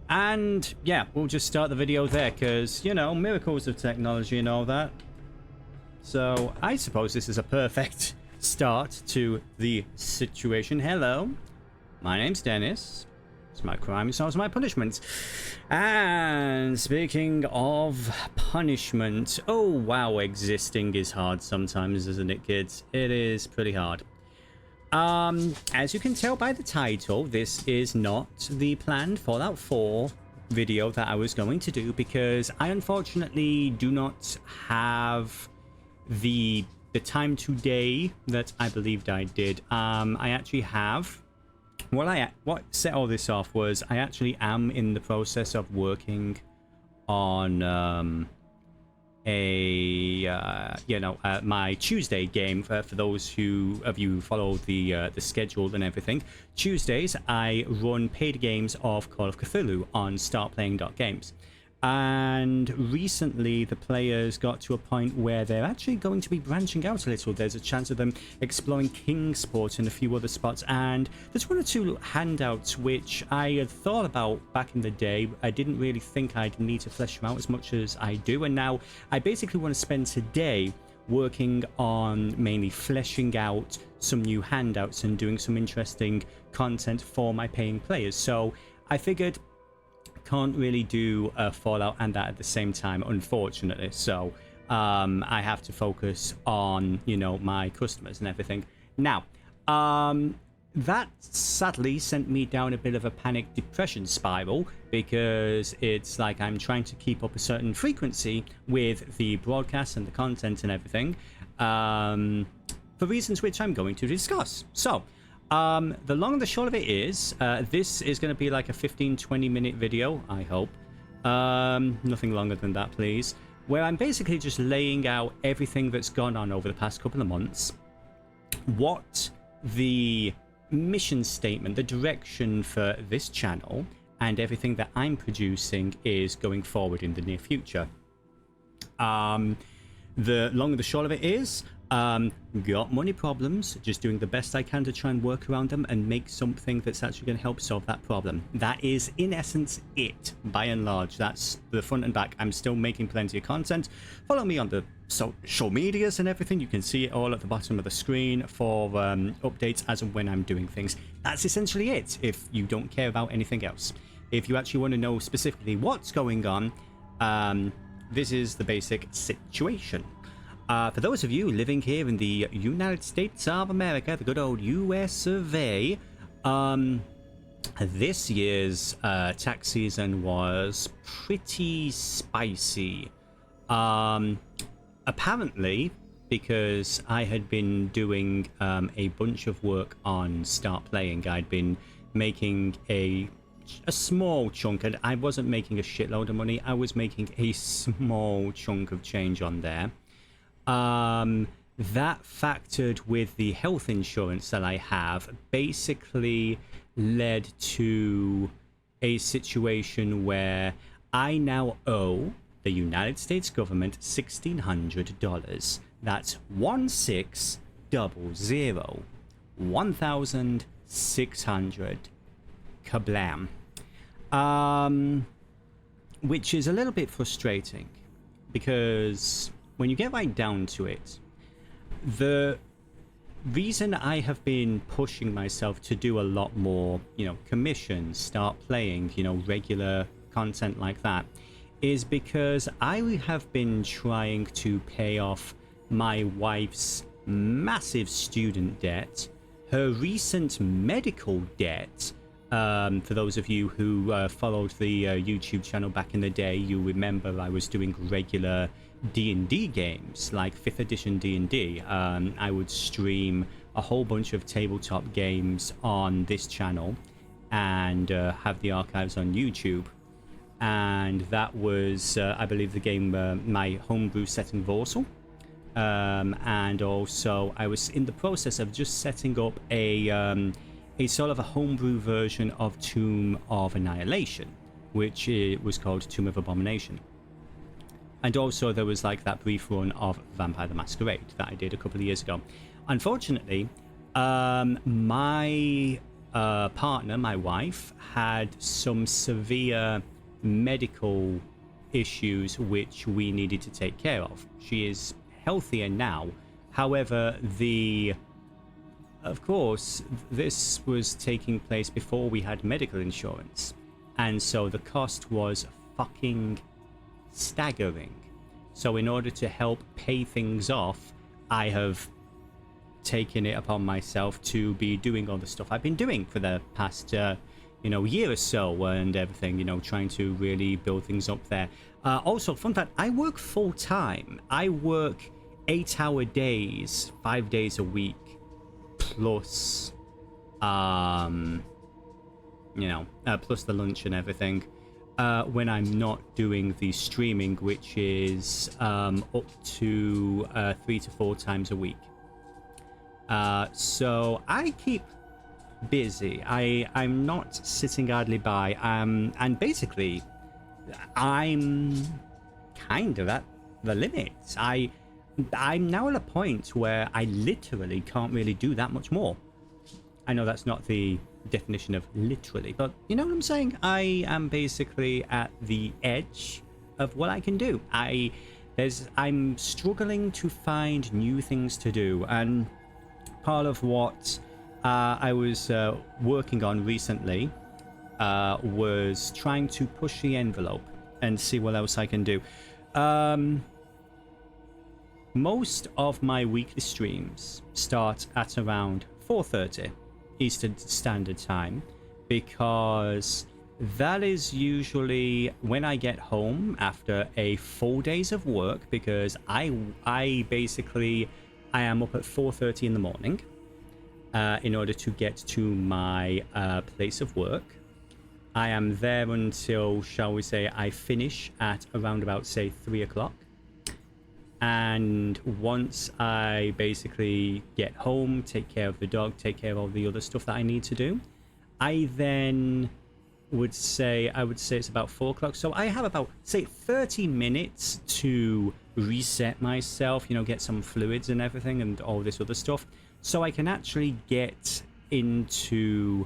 And yeah, we'll just start the video there because, you know, miracles of technology and all that. So I suppose this is a perfect start to the situation. Hello, my name's Dennis. It's my crime, it's also my punishment. And speaking of punishment, oh wow, existing is hard sometimes, isn't it, kids? It is pretty hard. As you can tell by the title, this is not the planned Fallout 4 video that I was going to do because I unfortunately do not have the time today that I believed I did. I actually have. What set all this off was I actually am in the process of working on my Tuesday game for those of you who follow the schedule and everything. Tuesdays I run paid games of Call of Cthulhu on startplaying.games. And recently the players got to a point where they're actually going to be branching out a little. There's a chance of them exploring Kingsport and a few other spots, and there's one or two handouts which I had thought about back in the day. I didn't really think I'd need to flesh them out as much as I do, and now I basically want to spend today working on mainly fleshing out some new handouts and doing some interesting content for my paying players. So I figured can't really do Fallout and that at the same time, unfortunately. So I have to focus on, you know, my customers and everything. Now, that sadly sent me down a bit of a panic depression spiral because it's like I'm trying to keep up a certain frequency with the broadcast and the content and everything for reasons which I'm going to discuss. So the long and the short of it is, this is going to be like a 15-20 minute video, I hope. Nothing longer than that, please. Where I'm basically just laying out everything that's gone on over the past couple of months. What the mission statement, the direction for this channel, and everything that I'm producing is going forward in the near future. The long and the short of it is, got money problems, just doing the best I can to try and work around them and make something that's actually going to help solve that problem. That is, in essence, it, by and large. That's the front and back. I'm still making plenty of content. Follow me on the social medias and everything. You can see it all at the bottom of the screen for updates as and when I'm doing things. That's essentially it, if you don't care about anything else. If you actually want to know specifically what's going on, this is the basic situation. For those of you living here in the United States of America, the good old US of A, this year's tax season was pretty spicy. Apparently, because I had been doing a bunch of work on Start Playing, I'd been making a small chunk, and I wasn't making a shitload of money, I was making a small chunk of change on there. That factored with the health insurance that I have basically led to a situation where I now owe the United States government $1,600. That's 1600. 1,600. Kablam. Which is a little bit frustrating because when you get right down to it, the reason I have been pushing myself to do a lot more, you know, commissions, Start Playing, you know, regular content like that, is because I have been trying to pay off my wife's massive student debt, her recent medical debt. For those of you who followed the YouTube channel back in the day, you remember I was doing regular D&D games, like 5th edition D&D. I would stream a whole bunch of tabletop games on this channel and have the archives on YouTube. And that was, I believe, the game, my homebrew setting Vorsal. And also, I was in the process of just setting up a sort of a homebrew version of Tomb of Annihilation, which was called Tomb of Abomination. And also there was like that brief run of Vampire the Masquerade that I did a couple of years ago. Unfortunately, my partner, my wife, had some severe medical issues which we needed to take care of. She is healthier now. However, of course, this was taking place before we had medical insurance. And so the cost was fucking staggering. So in order to help pay things off, I have taken it upon myself to be doing all the stuff I've been doing for the past, year or so and everything, trying to really build things up there. Also, fun fact, I work full time. I work 8-hour days, 5 days a week, plus, plus the lunch and everything. When I'm not doing the streaming, which is up to 3 to 4 times a week. So I keep busy. I'm not sitting idly by. And basically, I'm kind of at the limits. I'm now at a point where I literally can't really do that much more. I know that's not the definition of literally, but you know what I'm saying? I am basically at the edge of what I can do. I'm struggling to find new things to do, and part of what I was working on recently was trying to push the envelope and see what else I can do. Most of my weekly streams start at around 4:30 Eastern Standard Time, because that is usually when I get home after a full days of work, because I am up at 4:30 in the morning in order to get to my place of work. I am there until, shall we say, I finish at around about, say, 3 o'clock. And once I basically get home, take care of the dog, take care of all the other stuff that I need to do, I then would say it's about 4 o'clock. So I have about, say, 30 minutes to reset myself, get some fluids and everything and all this other stuff, so I can actually get into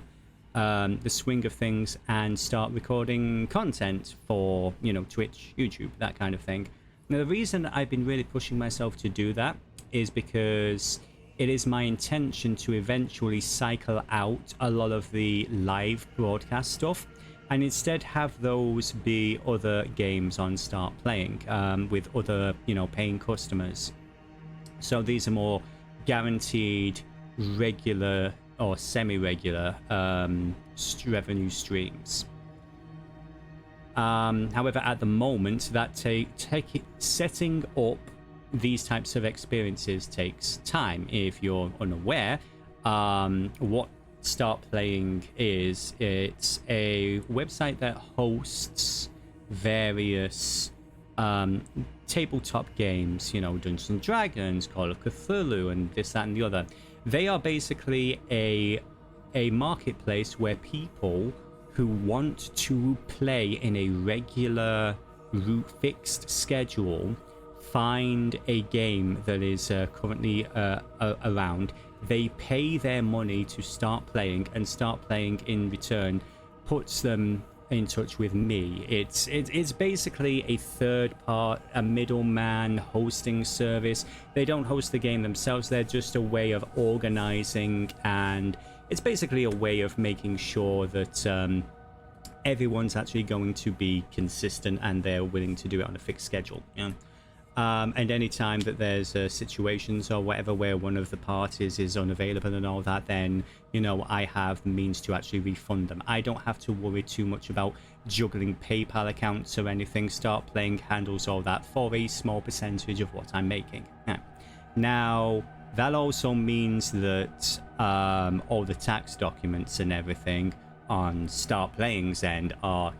the swing of things and start recording content for, Twitch, YouTube, that kind of thing. Now, the reason I've been really pushing myself to do that is because it is my intention to eventually cycle out a lot of the live broadcast stuff and instead have those be other games on Start Playing with other, paying customers. So these are more guaranteed, regular or semi-regular revenue streams. However, at the moment, that setting up these types of experiences takes time. If you're unaware, what Start Playing is, it's a website that hosts various tabletop games, Dungeons and Dragons, Call of Cthulhu, and this, that, and the other. They are basically a marketplace where people who want to play in a regular fixed schedule find a game that is currently around. They pay their money to start playing, and Start Playing in return puts them in touch with me. It's basically a middleman hosting service. They don't host the game themselves. They're just a way of organizing, and it's basically a way of making sure that everyone's actually going to be consistent and they're willing to do it on a fixed schedule. And any time that there's situations or whatever where one of the parties is unavailable and all that, then I have the means to actually refund them. I don't have to worry too much about juggling PayPal accounts or anything. Start Playing handles all that for a small percentage of what I'm making. Now that also means that all the tax documents and everything on Start Playing's end are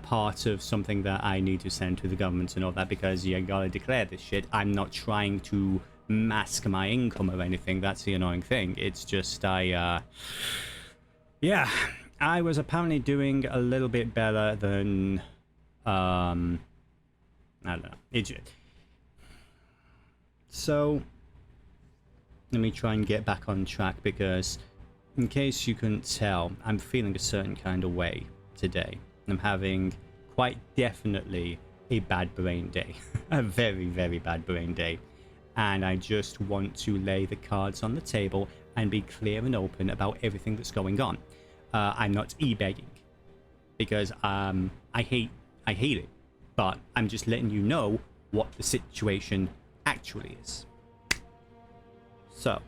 part of something that I need to send to the government and all that, because you gotta declare this shit. I'm not trying to mask my income or anything. That's the annoying thing. It's just I was apparently doing a little bit better than I don't know. So let me try and get back on track, because in case you couldn't tell, I'm feeling a certain kind of way today. I'm having quite definitely a bad brain day. A very, very bad brain day. And I just want to lay the cards on the table and be clear and open about everything that's going on. I'm not e-begging because I hate it, but I'm just letting you know what the situation actually is. So,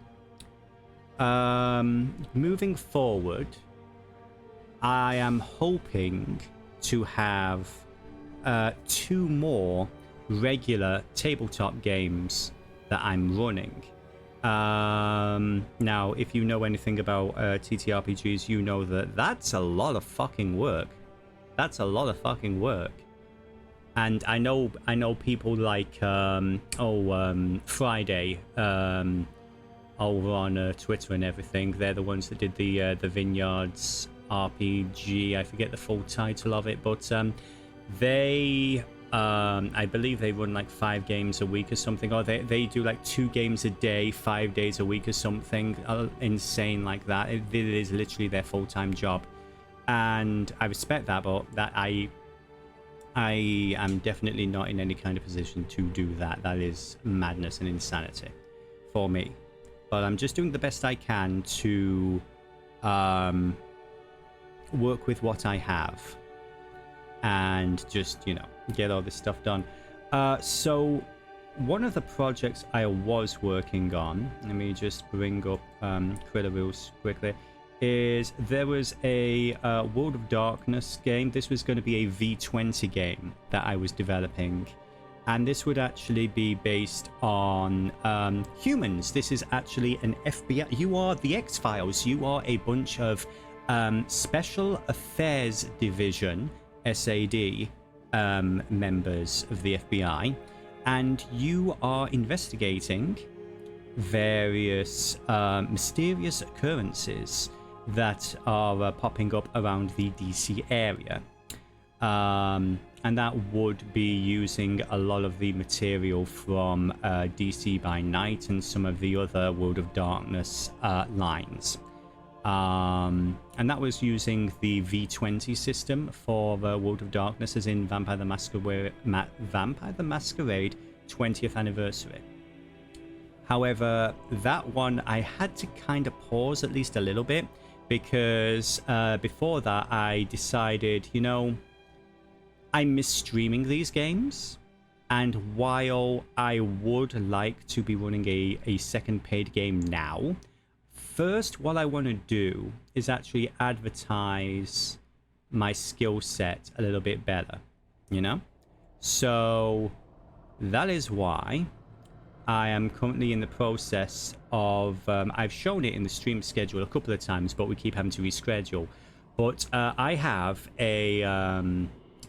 moving forward, I am hoping to have 2 more regular tabletop games that I'm running. Now, if you know anything about TTRPGs, you know that that's a lot of fucking work. That's a lot of fucking work. And I know people like Friday over on Twitter and everything. They're the ones that did the Vineyards RPG. I forget the full title of it, but they I believe they run like 5 games a week or something, or they do like 2 games a day 5 days a week or something insane like that. It is literally their full-time job, and I respect that, but that I am definitely not in any kind of position to do that. That is madness and insanity for me. But I'm just doing the best I can to work with what I have and just, get all this stuff done. So one of the projects I was working on, let me just bring up Krilla Rules quickly, is there was a World of Darkness game. This was going to be a V20 game that I was developing, and this would actually be based on humans. This is actually an FBI. You are the X-Files. You are a bunch of Special Affairs Division, SAD, members of the FBI, and you are investigating various mysterious occurrences that are popping up around the DC area. And that would be using a lot of the material from DC by Night and some of the other World of Darkness lines. And that was using the V20 system for World of Darkness, as in Vampire the Masquerade 20th anniversary. However, that one I had to kind of pause at least a little bit, because before that I decided, I miss streaming these games, and while I would like to be running a second paid game now, first, what I want to do is actually advertise my skill set a little bit better, So that is why I am currently in the process of, I've shown it in the stream schedule a couple of times, but we keep having to reschedule. But I have a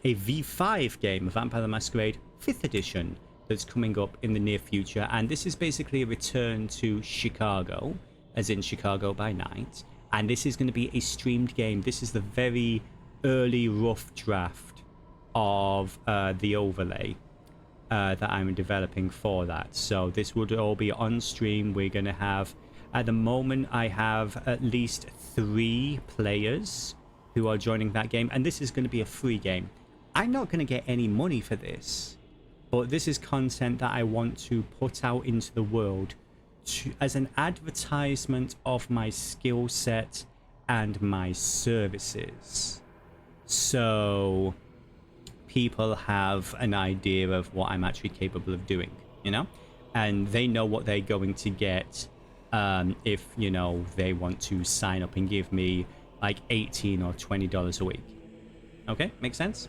V5 game, Vampire the Masquerade 5th edition, that's coming up in the near future. And this is basically a return to Chicago, as in Chicago by Night, and this is going to be a streamed game. This is the very early rough draft of the overlay that I'm developing for that. So this would all be on stream. We're going to have, at the moment, I have at least 3 players who are joining that game, and this is going to be a free game. I'm not going to get any money for this, but this is content that I want to put out into the world as an advertisement of my skill set and my services, so people have an idea of what I'm actually capable of doing, and they know what they're going to get if they want to sign up and give me like $18 or $20 a week. Okay, makes sense.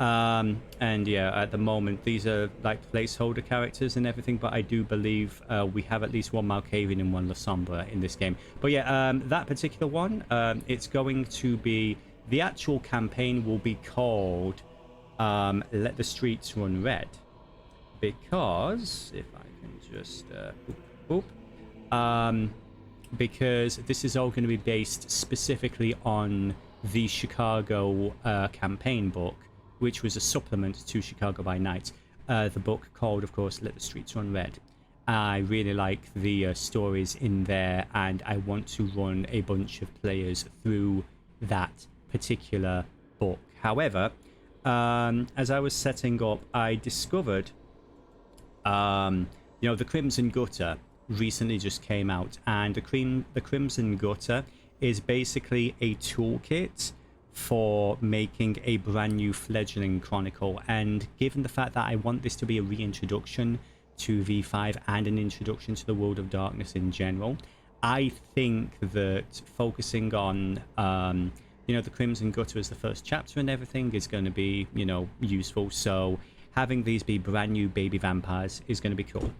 And yeah, at the moment these are like placeholder characters and everything, but I do believe we have at least 1 Malkavian and 1 La Sombra in this game. But yeah, that particular one, it's going to be, the actual campaign will be called Let the Streets Run Red, because if I can just because this is all going to be based specifically on the Chicago campaign book, which was a supplement to Chicago by Night, the book called, of course, Let the Streets Run Red. I really like the stories in there, and I want to run a bunch of players through that particular book. However, as I was setting up, I discovered, the Crimson Gutter recently just came out, and the Crimson Gutter is basically a toolkit for making a brand new fledgling chronicle. And given the fact that I want this to be a reintroduction to V5 and an introduction to the World of Darkness in general, I think that focusing on the Crimson Gutter as the first chapter and everything is going to be useful. So having these be brand new baby vampires is going to be cool.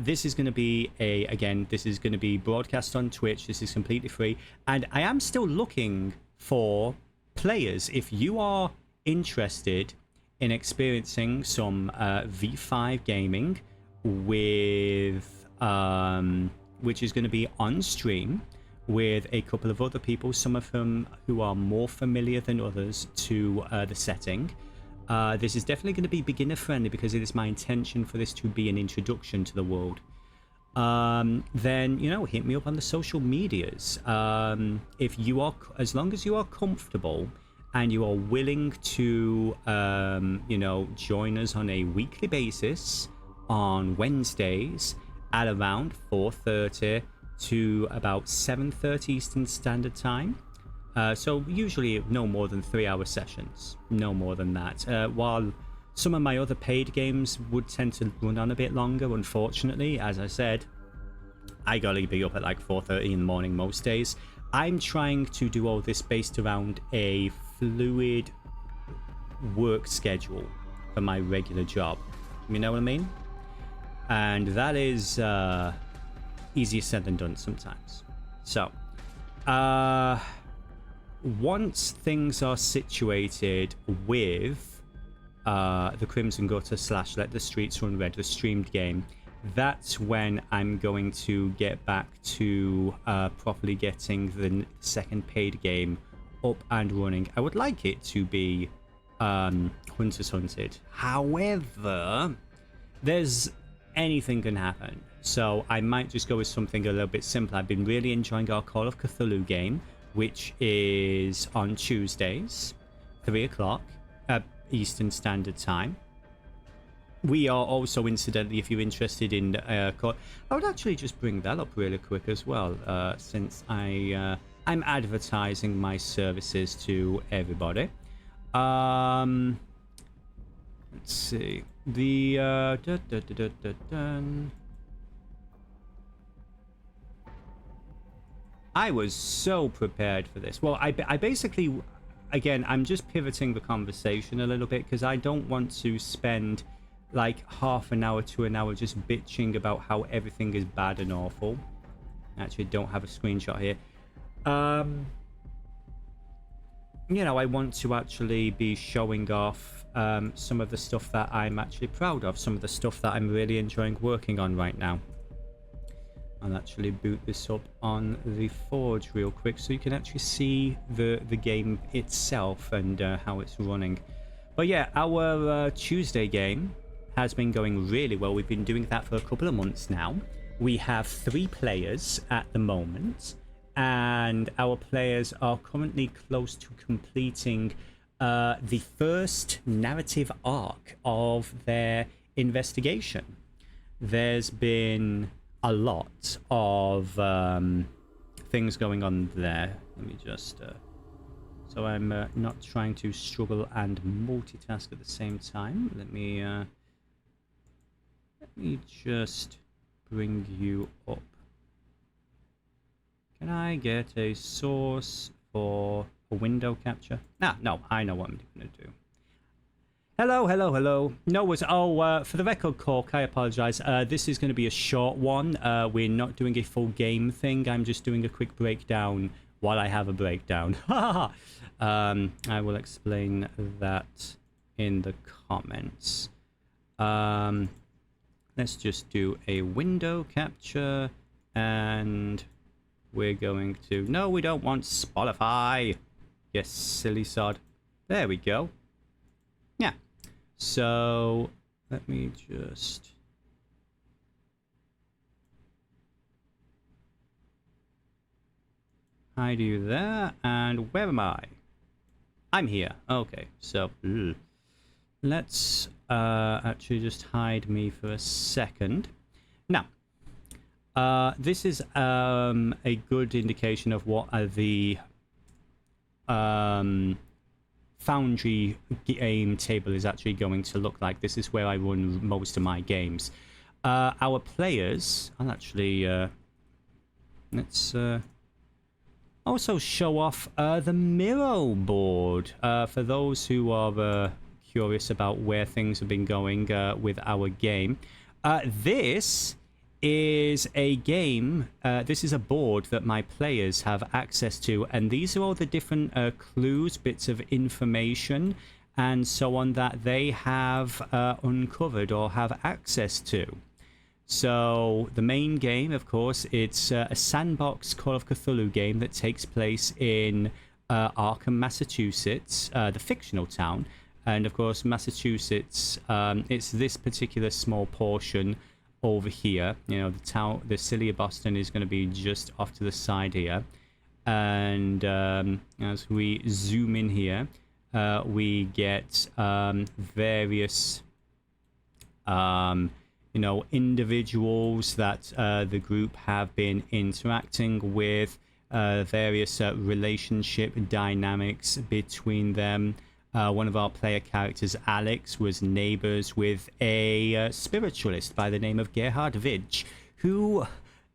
This is going to be this is going to be broadcast on Twitch. This is completely free, and I am still looking for players. If you are interested in experiencing some V5 gaming with which is going to be on stream with a couple of other people, some of whom who are more familiar than others to the setting. This is definitely going to be beginner friendly because it is my intention for this to be an introduction to the world. Then hit me up on the social medias. If you are, as long as you are comfortable and you are willing to join us on a weekly basis on Wednesdays at around 4:30 to about 7:30 Eastern Standard Time. So usually no more than 3-hour sessions, no more than that. While some of my other paid games would tend to run on a bit longer, unfortunately, as I said, I gotta be up at like 4:30 in the morning most days. I'm trying to do all this based around a fluid work schedule for my regular job. You know what I mean? And that is easier said than done sometimes. So, once things are situated with the Crimson Gutter / Let the Streets Run Red, the streamed game, that's when I'm going to get back to properly getting the second paid game up and running. I would like it to be Hunters Hunted. However, anything can happen. So I might just go with something a little bit simpler. I've been really enjoying our Call of Cthulhu game, which is on Tuesdays, 3 o'clock Eastern Standard Time. We are also, incidentally, if you're interested in I would actually just bring that up really quick as well, since I'm advertising my services to everybody. Let's see. The I was so prepared for this. Well, I basically, again, I'm just pivoting the conversation a little bit because I don't want to spend like half an hour to an hour just bitching about how everything is bad and awful. Actually, don't have a screenshot here. I want to actually be showing off some of the stuff that I'm actually proud of, some of the stuff that I'm really enjoying working on right now. I'll actually boot this up on the Forge real quick so you can actually see the game itself and how it's running. But yeah, our Tuesday game has been going really well. We've been doing that for a couple of months now. We have 3 players at the moment, and our players are currently close to completing the first narrative arc of their investigation. There's been a lot of things going on there. Let me just so I'm not trying to struggle and multitask at the same time. Let me just bring you up. Can I get a source for a window capture? No, I know what I'm going to do. Hello. No, for the record, Cork, I apologize. This is going to be a short one. We're not doing a full game thing. I'm just doing a quick breakdown while I have a breakdown. I will explain that in the comments. Let's just do a window capture, and we're going to... No, we don't want Spotify. Yes, silly sod. There we go. Yeah. So let me just hide you there. And where am I? I'm here. Okay, so let's actually just hide me for a second. Now, this is a good indication of what the Foundry game table is actually going to look like. This is where I run most of my games. Our players, I'll actually let's also show off the Miro board for those who are curious about where things have been going with our game. This is a game, this is a board that my players have access to, and these are all the different clues, bits of information, and so on that they have uncovered or have access to. So the main game, of course, it's a sandbox Call of Cthulhu game that takes place in Arkham, Massachusetts, the fictional town. And of course, Massachusetts, it's this particular small portion over here. You know, the town, the city of Boston is going to be just off to the side here. And as we zoom in here, we get various you know, individuals that the group have been interacting with, various relationship dynamics between them. One of our player characters, Alex, was neighbors with a spiritualist by the name of Gerhard Vidge, who,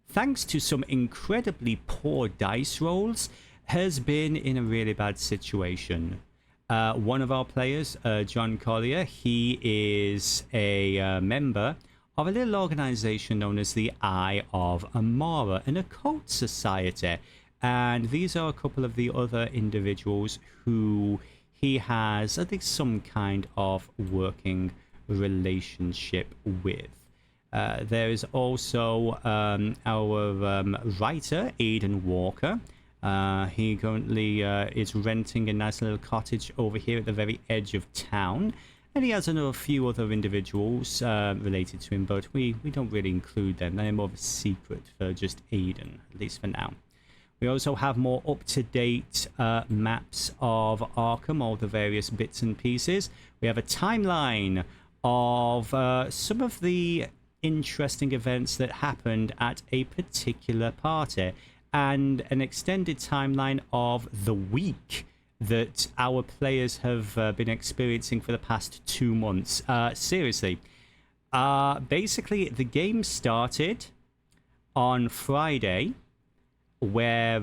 thanks to some incredibly poor dice rolls, has been in a really bad situation. One of our players, John Collier, he is a member of a little organization known as the Eye of Amara, an occult society. And these are a couple of the other individuals who he has, I think, some kind of working relationship with. There is also our writer, Aidan Walker. He currently is renting a nice little cottage over here at the very edge of town. And he has a few other individuals related to him, but we don't really include them. They're more of a secret for just Aidan, at least for now. We also have more up-to-date maps of Arkham, all the various bits and pieces. We have a timeline of some of the interesting events that happened at a particular party, and an extended timeline of the week that our players have been experiencing for the past 2 months. Seriously. Basically, the game started on Friday, where,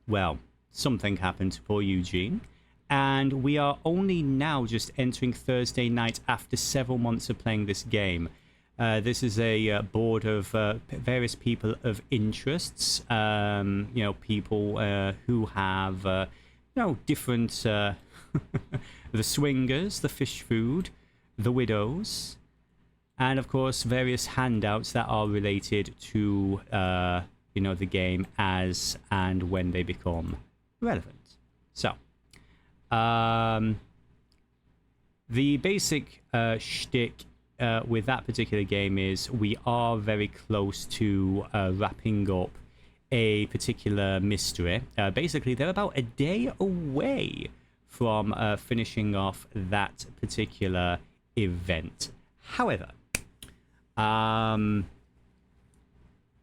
well, something happened for Eugene. And we are only now just entering Thursday night after several months of playing this game. This is a board of various people of interests, you know, people who have, you know, different, the swingers, the fish food, the widows, and of course various handouts that are related to, you know, the game as and when they become relevant. So, the basic shtick with that particular game is we are very close to wrapping up a particular mystery. Basically, they're about a day away from finishing off that particular event. However,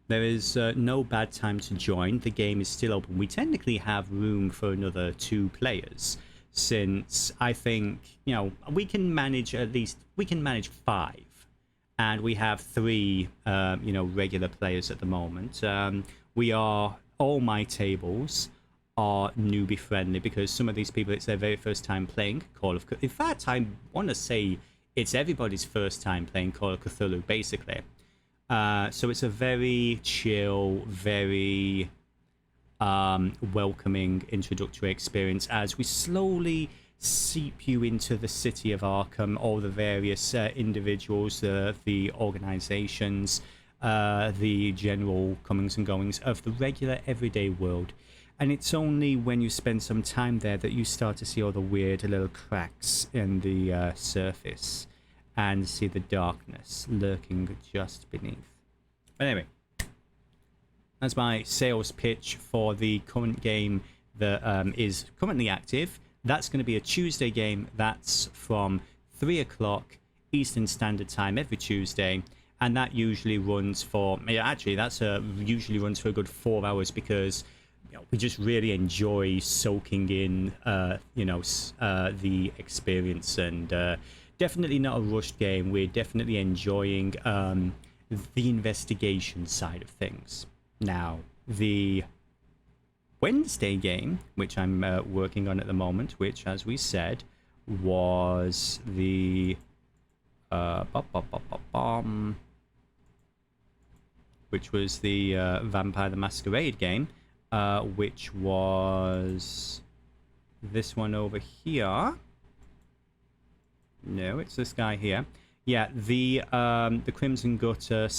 there is no bad time to join. The game is still open. We technically have room for another 2 players, since I think, you know, we can manage 5, and we have 3 you know, regular players at the moment. All my tables are newbie friendly, because some of these people, it's their very first time playing Call of Cthulhu. In fact, I want to say it's everybody's first time playing Call of Cthulhu, basically. So it's a very chill, very welcoming introductory experience as we slowly seep you into the city of Arkham, all the various individuals, the organizations, the general comings and goings of the regular everyday world. And it's only when you spend some time there that you start to see all the weird little cracks in the surface and see the darkness lurking just beneath. But anyway, That's my sales pitch for the current game that is currently active. That's going to be a Tuesday game. That's from 3 o'clock Eastern Standard Time every Tuesday. And that usually runs for, actually, usually runs for a good 4 hours because we just really enjoy soaking in, the experience, and definitely not a rushed game. We're definitely enjoying the investigation side of things. Now, the Wednesday game, which I'm working on at the moment, which, as we said, was the which was the Vampire the Masquerade game, which was this one over here. No, it's this guy here. Yeah, the Crimson Gutter /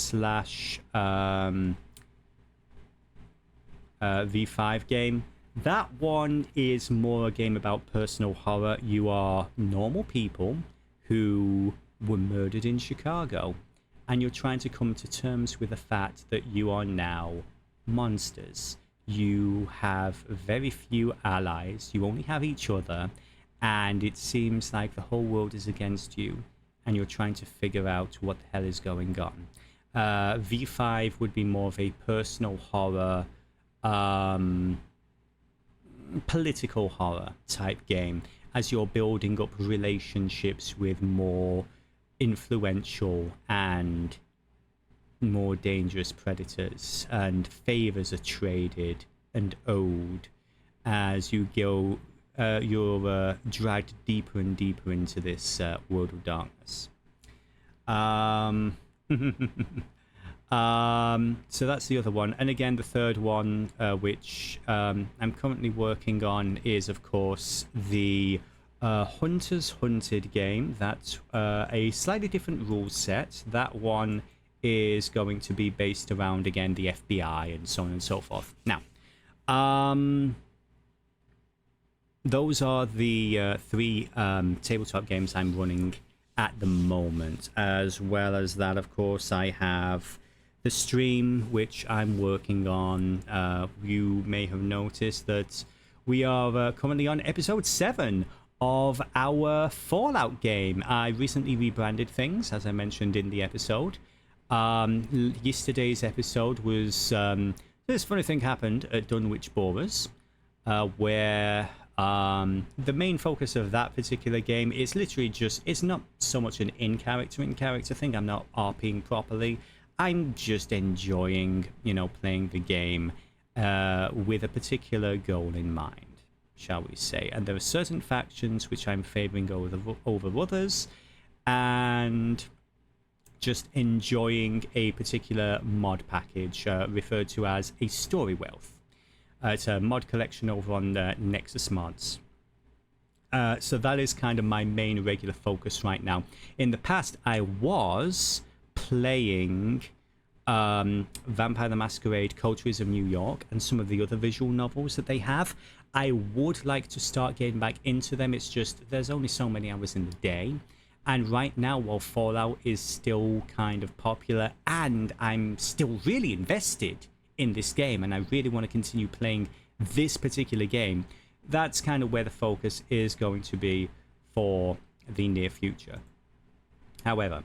V5 game. That one is more a game about personal horror. You are normal people who were murdered in Chicago, and you're trying to come to terms with the fact that you are now monsters. You have very few allies. You only have each other, and it seems like the whole world is against you, and you're trying to figure out what the hell is going on. V5 would be more of a personal horror, political horror type game, as you're building up relationships with more influential and more dangerous predators, and favors are traded and owed as you go. You're dragged deeper and deeper into this world of darkness. So that's the other one. And again, the third one, which I'm currently working on, is, of course, the Hunters Hunted game. That's a slightly different rule set. That one is going to be based around, again, the FBI and so on and so forth. Now, those are the three tabletop games I'm running at the moment. As well as that, of course, I have the stream, which I'm working on. You may have noticed that we are currently on episode 7 of our Fallout game. I recently rebranded things, as I mentioned in the episode. Yesterday's episode was... this funny thing happened at Dunwich Borers, where the main focus of that particular game is literally just... It's not so much an in-character thing. I'm not RPing properly. I'm just enjoying, playing the game with a particular goal in mind, shall we say. And there are certain factions which I'm favoring over others, and just enjoying a particular mod package referred to as a Story Wealth. It's a mod collection over on Nexus Mods. So that is kind of my main regular focus right now. In the past, I was playing Vampire the Masquerade, Coteries of New York, and some of the other visual novels that they have. I would like to start getting back into them. It's just there's only so many hours in the day. And right now, while Fallout is still kind of popular, and I'm still really invested in this game, and I really want to continue playing this particular game, that's kind of where the focus is going to be for the near future. However,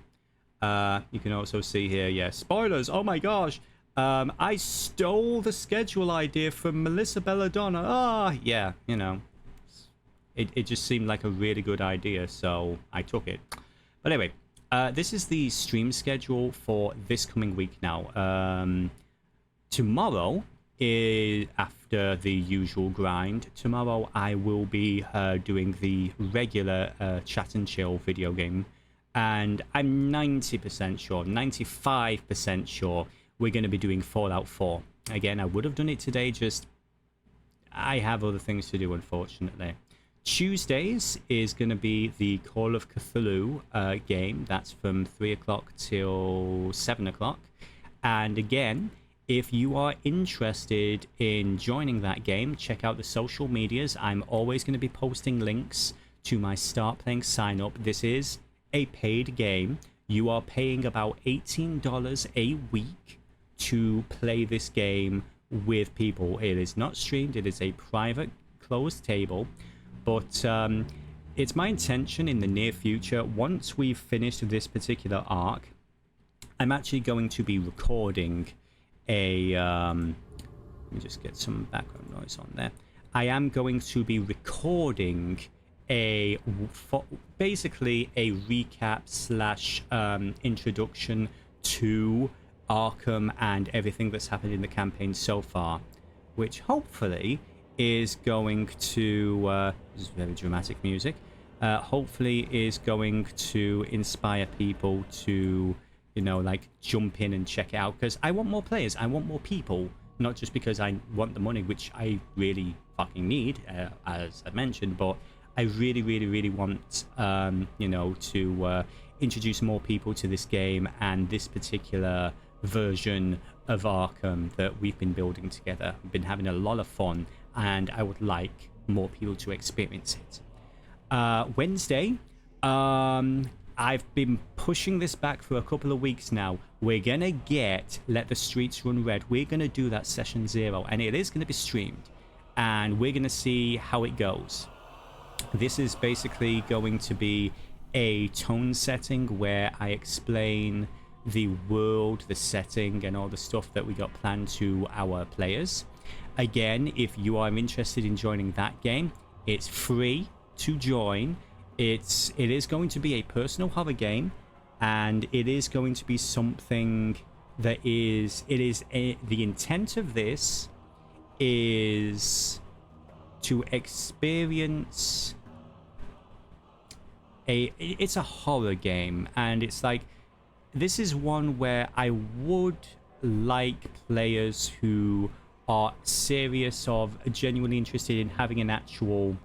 you can also see here, yeah, spoilers, oh my gosh, I stole the schedule idea from Melissa Belladonna. Yeah, it just seemed like a really good idea, so I took it. But anyway, this is the stream schedule for this coming week now. Tomorrow is after the usual grind. Tomorrow I will be doing the regular chat and chill video game, and I'm 90% sure, 95% sure we're going to be doing Fallout 4. Again, I would have done it today, just I have other things to do, unfortunately. Tuesdays is going to be the Call of Cthulhu game. That's from 3 o'clock till 7 o'clock. And again, if you are interested in joining that game, check out the social medias. I'm always going to be posting links to my Start Playing sign up. This is a paid game. You are paying about $18 a week to play this game with people. It is not streamed. It is a private, closed table. But it's my intention in the near future, once we've finished this particular arc, I'm actually going to be recording a... let me just get some background noise on there. I am going to be recording basically a recap slash introduction to Arkham and everything that's happened in the campaign so far, which hopefully is going to this is very dramatic music, hopefully is going to inspire people to, you know, like jump in and check it out, because I want more players, I want more people, not just because I want the money, which I really fucking need, as I mentioned, but I really want, you know, to introduce more people to this game and this particular version of Arkham that we've been building together. We've been having a lot of fun, and I would like more people to experience it. Wednesday, I've been pushing this back for a couple of weeks now. We're gonna get Let the Streets Run Red. We're gonna do that session 0, and it is gonna be streamed, and we're gonna see how it goes. This is basically going to be a tone setting where I explain the world, the setting, and all the stuff that we got planned to our players. Again, if you are interested in joining that game, it's free to join. It is going to be a personal horror game, and it is going to be something that is the intent of this is to experience it's a horror game, and it's like, this is one where I would like players who are serious of genuinely interested in having an actual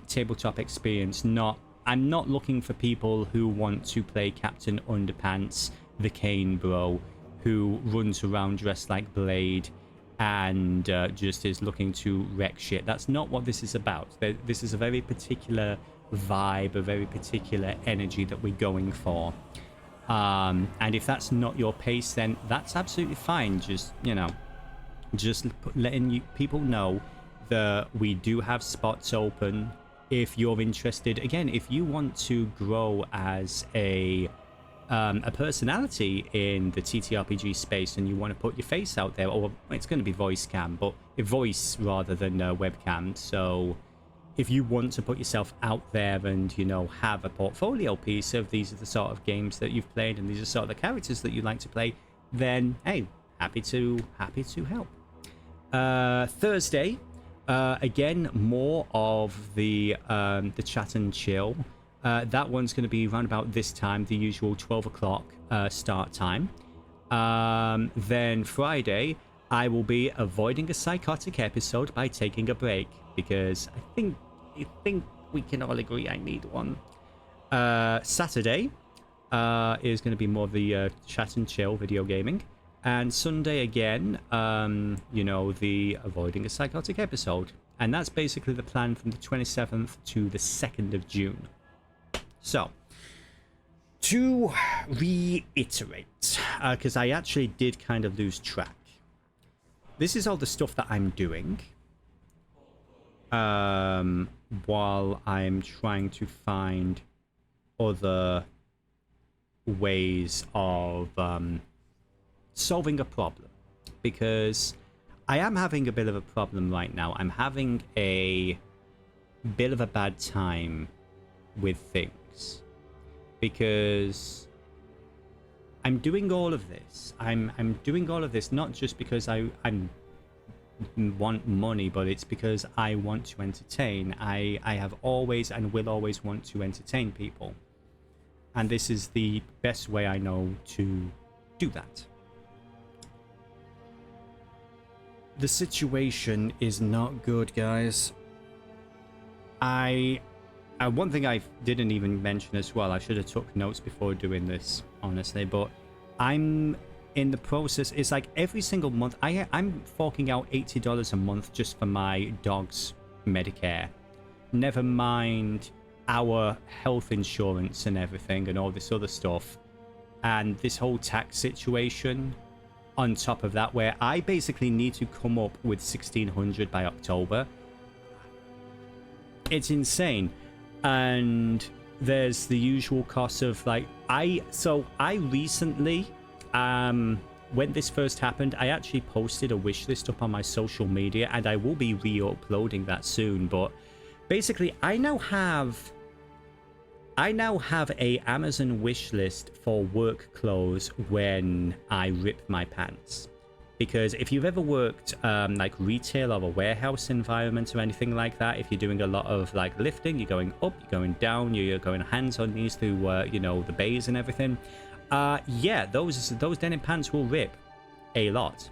tabletop experience. I'm not looking for people who want to play Captain Underpants, the Cane Bro, who runs around dressed like Blade and just is looking to wreck shit. That's not what this is about. This is a very particular vibe, a very particular energy that we're going for. And if that's not your pace, then that's absolutely fine. Just, you know, just letting people know that we do have spots open. If you're interested, again, if you want to grow as a personality in the TTRPG space and you want to put your face out there, or it's going to be voice cam, but voice rather than webcam. So if you want to put yourself out there and, you know, have a portfolio piece of these are the sort of games that you've played and these are sort of the characters that you like to play, then hey, happy to help. Thursday, again, more of the chat and chill. That one's going to be around about this time, the usual 12 o'clock start time. Then Friday, I will be avoiding a psychotic episode by taking a break, because I think we can all agree I need one. Saturday is going to be more of the chat and chill video gaming. And Sunday again, you know, the avoiding a psychotic episode. And that's basically the plan from the 27th to the 2nd of June. So, to reiterate, because I actually did kind of lose track. This is all the stuff that I'm doing while I'm trying to find other ways of solving a problem, because I am having a bit of a problem right now. I'm having a bit of a bad time with things because I'm doing all of this. I'm doing all of this not just because I want money, but it's because I want to entertain. I have always and will always want to entertain people, and this is the best way I know to do that. The situation is not good, guys. One thing I didn't even mention as well, I should have took notes before doing this, honestly, but I'm in the process. It's like every single month I'm forking out $80 a month just for my dog's Medicare, never mind our health insurance and everything and all this other stuff, and this whole tax situation. on top of that, where I basically need to come up with 1,600 by October. It's insane. And there's the usual cost of like, I recently, when this first happened, I actually posted a wish list up on my social media, and I will be re-uploading that soon. But basically, I now have a Amazon wish list for work clothes when I rip my pants. Because if you've ever worked like retail or a warehouse environment or anything like that, if you're doing a lot of like lifting, you're going up, you're going down, you're going hands on knees through you know, the bays and everything. Yeah, those denim pants will rip a lot.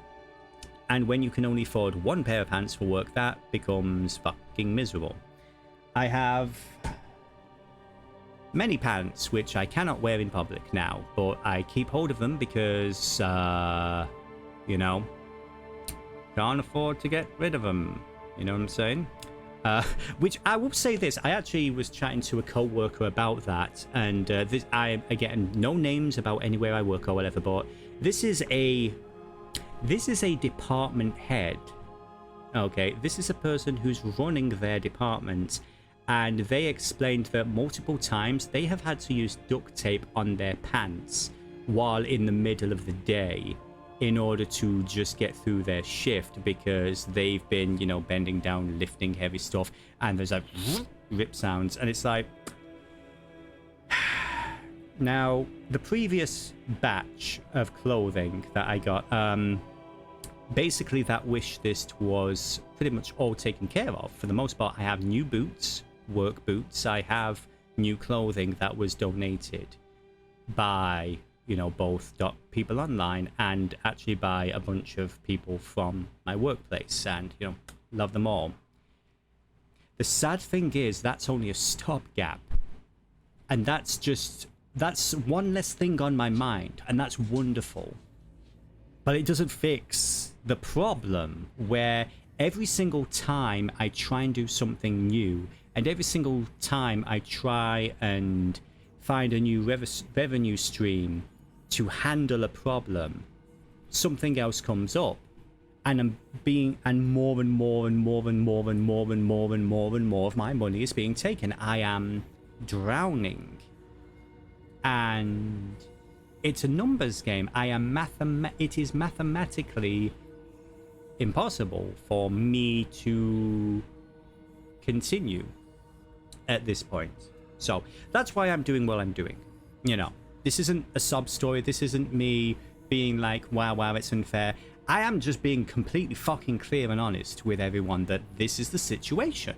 And when you can only afford one pair of pants for work, that becomes fucking miserable. I have many pants which I cannot wear in public now, but I keep hold of them because you know, can't afford to get rid of them. You know what I'm saying? Which I will say this, I actually was chatting to a co-worker about that, and this, I again, no names about anywhere I work or whatever, but this is a department head. Okay, this is a person who's running their department, and they explained that multiple times they have had to use duct tape on their pants while in the middle of the day in order to just get through their shift, because they've been, you know, bending down, lifting heavy stuff, and there's like rip sounds, and it's like... Now, the previous batch of clothing that I got, basically that wish list was pretty much all taken care of. For the most part, I have new boots, work boots. I have new clothing that was donated by, you know, both people online and actually by a bunch of people from my workplace, and, you know, love them all. The sad thing is that's only a stopgap, and that's one less thing on my mind, and that's wonderful. But it doesn't fix the problem where every single time I try and do something new, and every single time I try and find a new revenue stream to handle a problem, something else comes up, and more and more of my money is being taken. I am drowning, and it's a numbers game. It is mathematically impossible for me to continue at this point. So that's why I'm doing what I'm doing. You know, this isn't a sob story. This isn't me being like, wow, it's unfair. I am just being completely fucking clear and honest with everyone that this is the situation.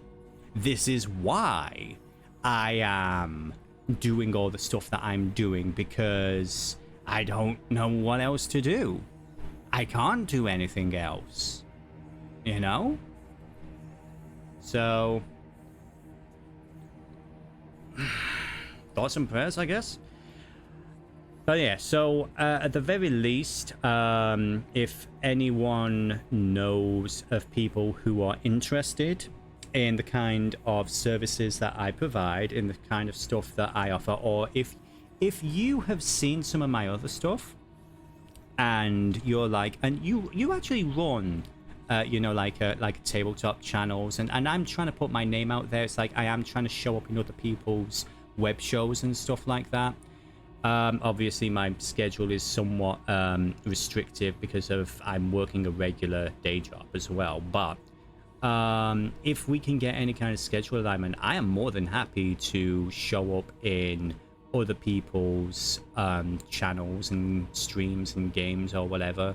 This is why I am doing all the stuff that I'm doing, because I don't know what else to do. I can't do anything else, you know? So, thoughts and prayers, I guess. But yeah, so at the very least, if anyone knows of people who are interested in the kind of services that I provide, in the kind of stuff that I offer, or if you have seen some of my other stuff and you're like, and you actually run you know, like tabletop channels, and I'm trying to put my name out there. It's like I am trying to show up in other people's web shows and stuff like that. Obviously my schedule is somewhat restrictive because of I'm working a regular day job as well, but if we can get any kind of schedule alignment, I am more than happy to show up in other people's channels and streams and games or whatever,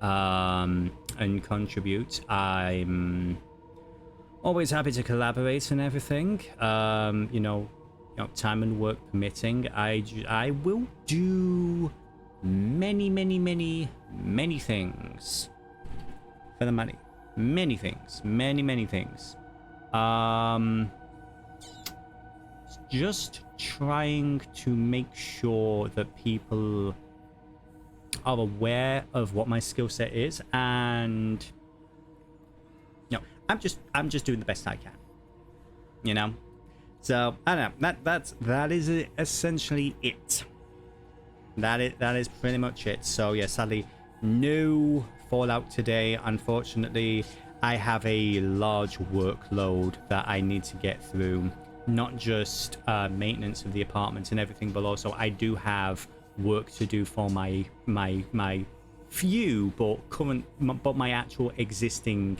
and contribute. I'm always happy to collaborate and everything. You know, time and work permitting, I will do many things for the money. Many things. Just trying to make sure that people are aware of what my skill set is, and you know, I'm just doing the best I can, you know. So I don't know, that is essentially it. That is pretty much it. So yeah, sadly No Fallout today, unfortunately. I have a large workload that I need to get through. Not just maintenance of the apartment and everything, but also I do have work to do for my few but my actual existing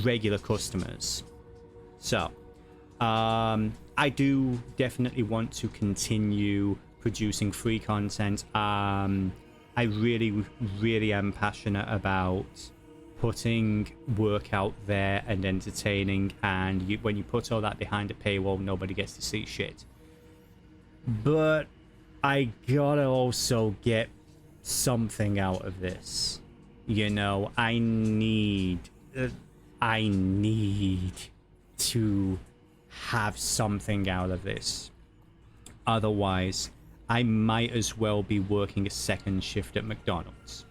regular customers. So I do definitely want to continue producing free content. I really am passionate about putting work out there and entertaining, and when you put all that behind a paywall, nobody gets to see shit. But I gotta also get something out of this. You know, I need to have something out of this. Otherwise, I might as well be working a second shift at McDonald's.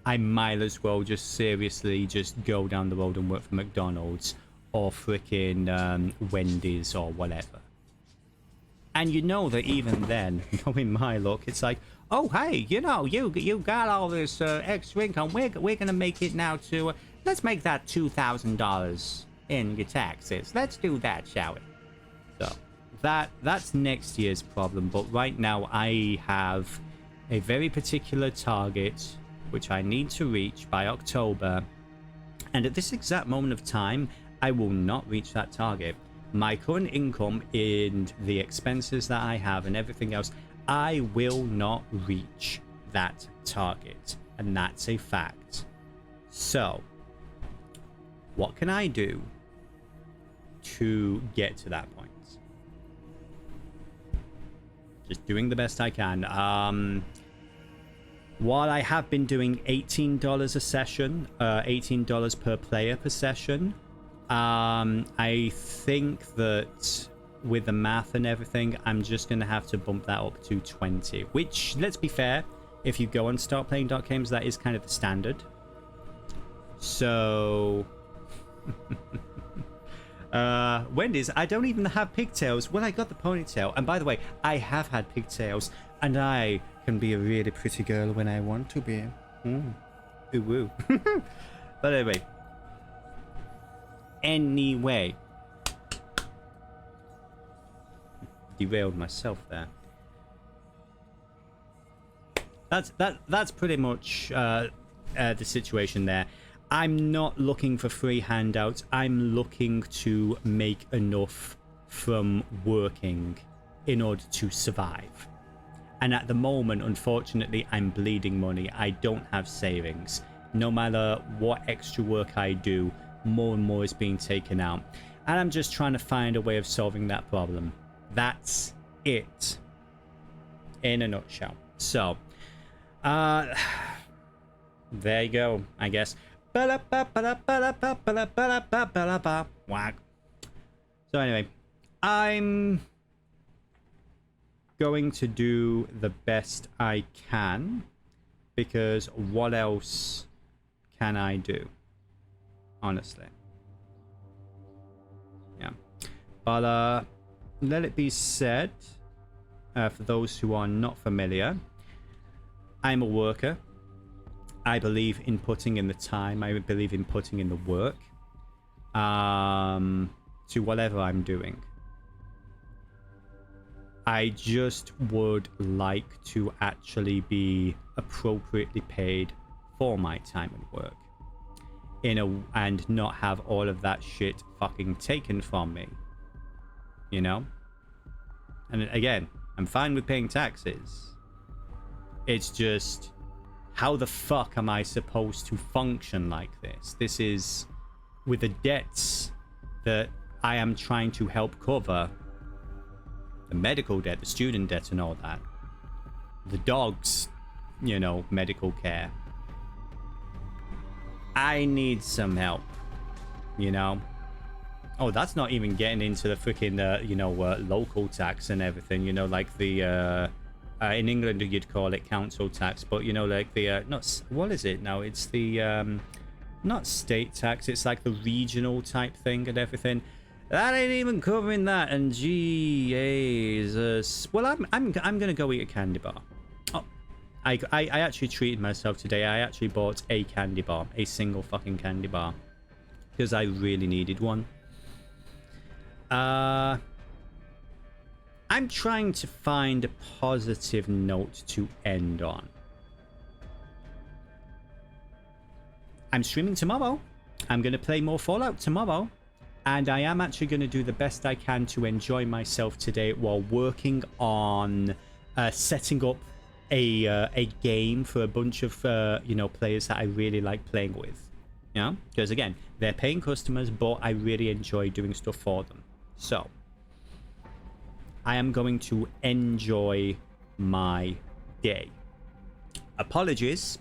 I might as well just seriously just go down the road and work for McDonald's or freaking Wendy's or whatever. And you know that even then, knowing my luck, it's like, oh hey, you know, you got all this extra income. We're gonna make it now to let's make that $2,000 in your taxes. Let's do that, shall we? So that's next year's problem. But right now, I have a very particular target which I need to reach by October, and at this exact moment of time, I will not reach that target. My current income and the expenses that I have and everything else, I will not reach that target, and that's a fact. So, what can I do to get to that point? Just doing the best I can. While I have been doing $18 a session, $18 per player per session, I think that with the math and everything, I'm just going to have to bump that up to 20, which, let's be fair, if you go on startplaying.games, that is kind of the standard. So Wendy's, I don't even have pigtails. Well, I got the ponytail, and by the way, I have had pigtails, and I can be a really pretty girl when I want to be. Ooh woo. But anyway, derailed myself there. That's pretty much the situation there. I'm not looking for free handouts. I'm looking to make enough from working in order to survive. And at the moment, unfortunately, I'm bleeding money. I don't have savings. No matter what extra work I do, more and more is being taken out. And I'm just trying to find a way of solving that problem. That's it. In a nutshell. So, there you go, I guess. So anyway, I'm going to do the best I can, because what else can I do, honestly? Yeah, but let it be said, for those who are not familiar, I'm a worker. I believe in putting in the time. I believe in putting in the work to whatever I'm doing. I just would like to actually be appropriately paid for my time and work, and not have all of that shit fucking taken from me, you know? And again, I'm fine with paying taxes. It's just, how the fuck am I supposed to function like this? This is with the debts that I am trying to help cover. The medical debt, the student debt and all that. The dog's, you know, medical care. I need some help, you know? Oh, that's not even getting into the freaking, local tax and everything, you know, like the, in England you'd call it council tax, but, you know, like the, what is it now? It's the, not state tax, it's like the regional type thing and everything. That ain't even covering that, and Jesus. Well, I'm gonna go eat a candy bar. Oh, I actually treated myself today. I actually bought a candy bar, a single fucking candy bar, because I really needed one. I'm trying to find a positive note to end on. I'm streaming tomorrow. I'm going to play more Fallout tomorrow. And I am actually going to do the best I can to enjoy myself today while working on setting up a game for a bunch of players that I really like playing with. Yeah, because again, they're paying customers, but I really enjoy doing stuff for them. So I am going to enjoy my day. Apologies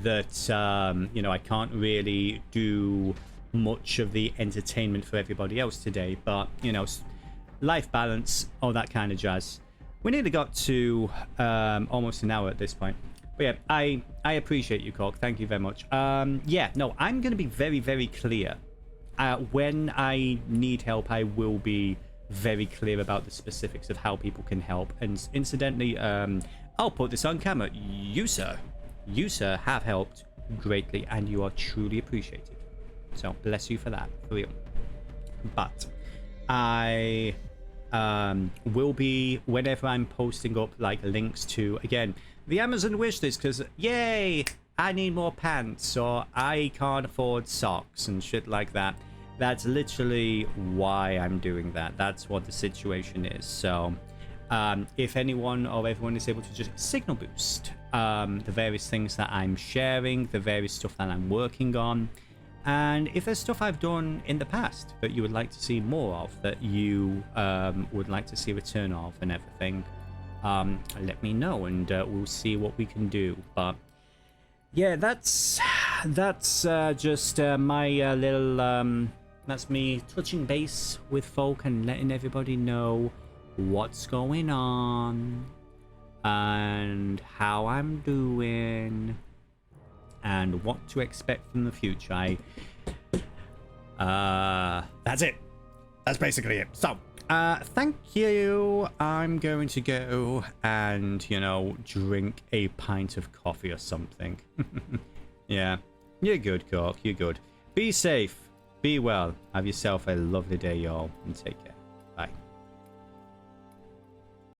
that I can't really do much of the entertainment for everybody else today, but life balance, all that kind of jazz. We nearly got to almost an hour at this point, but yeah, I appreciate you, Cork. Thank you very much. Yeah, no, I'm going to be very, very clear. When I need help, I will be very clear about the specifics of how people can help. And incidentally, I'll put this on camera. You sir have helped greatly, and you are truly appreciated. So bless you for that, for real. But I will be, whenever I'm posting up like links to, again, the Amazon wish list, because yay, I need more pants, or I can't afford socks and shit like that. That's literally why I'm doing that. That's what the situation is. So if anyone or everyone is able to just signal boost the various things that I'm sharing, the various stuff that I'm working on, and if there's stuff I've done in the past that you would like to see more of, that you would like to see a return of and everything, let me know, and we'll see what we can do. But yeah, that's just my little that's me touching base with folk and letting everybody know what's going on and how I'm doing and what to expect from the future. That's it. That's basically it. So thank you. I'm going to go and drink a pint of coffee or something. Yeah, you're good, Cork, you're good. Be safe, be well, have yourself a lovely day, y'all, and take care.